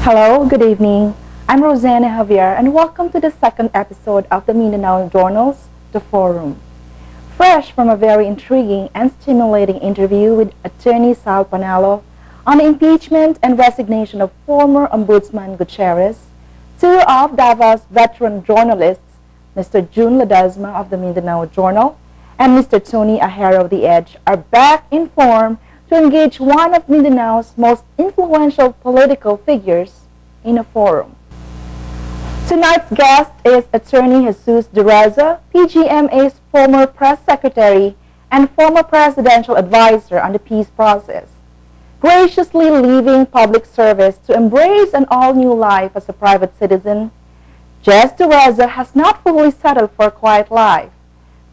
Hello, good evening. I'm Rosanna Javier and welcome to the second episode of the Mindanao Journal's The Forum. Fresh from a very intriguing and stimulating interview with Attorney Sal Panalo on the impeachment and resignation of former Ombudsman Gutierrez, two of Davos veteran journalists, Mr. June Ledesma of the Mindanao Journal and Mr. Tony Ahero of The Edge, are back in form to engage one of Mindanao's most influential political figures in a forum. Tonight's guest is Attorney Jesus Dureza, PGMA's former press secretary and former presidential advisor on the peace process. Graciously leaving public service to embrace an all-new life as a private citizen, Jess Dureza has not fully settled for a quiet life.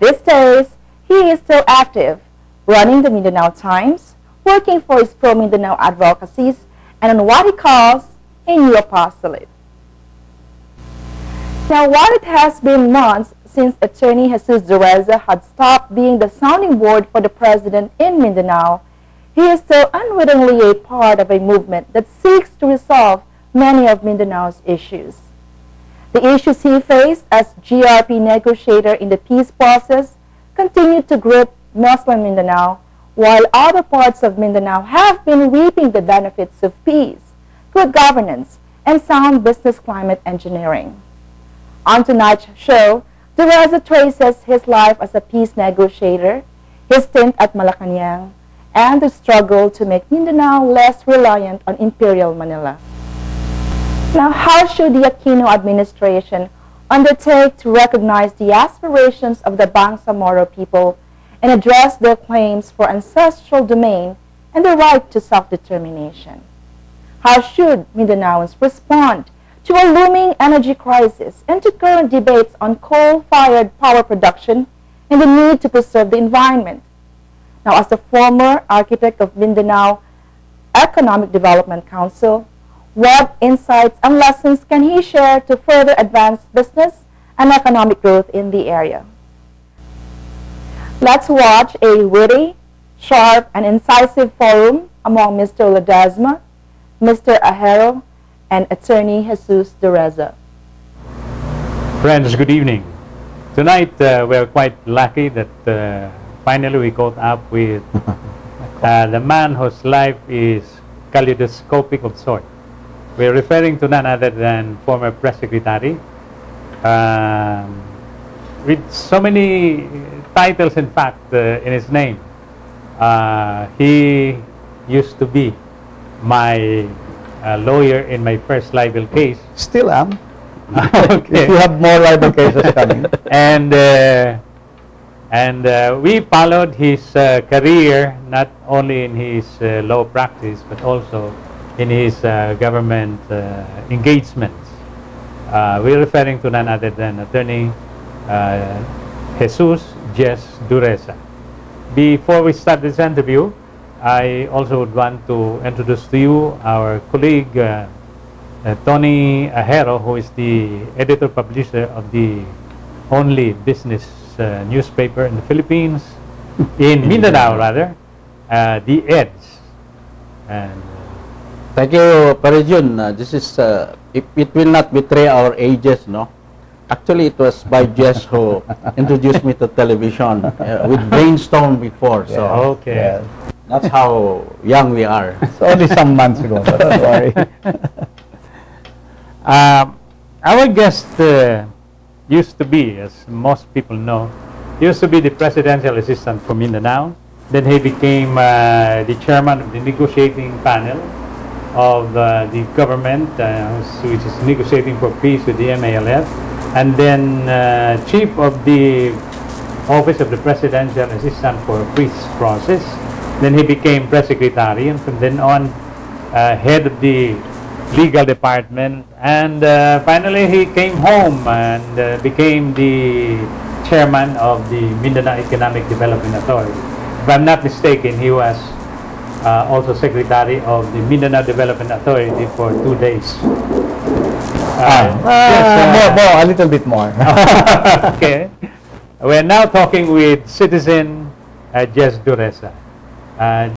These days, he is still active, running the Mindanao Times, working for his pro-Mindanao advocacies, and on what he calls a new apostolate. Now, while it has been months since Attorney Jesus Dureza had stopped being the sounding board for the president in Mindanao, he is still unwittingly a part of a movement that seeks to resolve many of Mindanao's issues. The issues he faced as GRP negotiator in the peace process continue to grip Muslim Mindanao, while other parts of Mindanao have been reaping the benefits of peace, good governance, and sound business climate engineering. On tonight's show, Dureza traces his life as a peace negotiator, his stint at Malacanang, and the struggle to make Mindanao less reliant on Imperial Manila. Now, how should the Aquino administration undertake to recognize the aspirations of the Bangsamoro people and address their claims for ancestral domain and the right to self-determination? How should Mindanaoans respond to a looming energy crisis and to current debates on coal-fired power production and the need to preserve the environment? Now, as the former architect of Mindanao Economic Development Council, what insights and lessons can he share to further advance business and economic growth in the area? Let's watch a witty, sharp, and incisive forum among Mr. Ledesma, Mr. Ahero, and Attorney Jesus Dureza. Friends, good evening. Tonight, we're quite lucky that finally we caught up with the man whose life is kaleidoscopic of sort. We're referring to none other than former press secretary, with so many titles, in fact, in his name. He used to be my lawyer in my first libel case. Still am. Okay. You have more libel cases coming. And we followed his career not only in his law practice but also in his government engagements. We're referring to none other than Attorney Jesus Jess Dureza. Before we start this interview, I also would want to introduce to you our colleague Tony Ahero, who is the editor-publisher of the only business newspaper in the Philippines, in Mindanao rather, The Edge. And Thank you, Parejun. This is, it will not betray our ages, no? Actually, it was by Jess who introduced me to television. We brainstormed before, so okay. yeah, that's how young we are. It's only some months ago, but don't worry. Our guest used to be, as most people know, used to be the presidential assistant for Mindanao. Then he became the chairman of the negotiating panel of the government, which is negotiating for peace with the MALF, and then chief of the office of the presidential assistant for peace process. Then he became press secretary, and from then on head of the legal department, and finally he came home and became the chairman of the Mindanao Economic Development Authority. If I'm not mistaken, he was also secretary of the Mindanao Development Authority for 2 days. A little bit more. Okay. We're now talking with citizen Jess Dureza.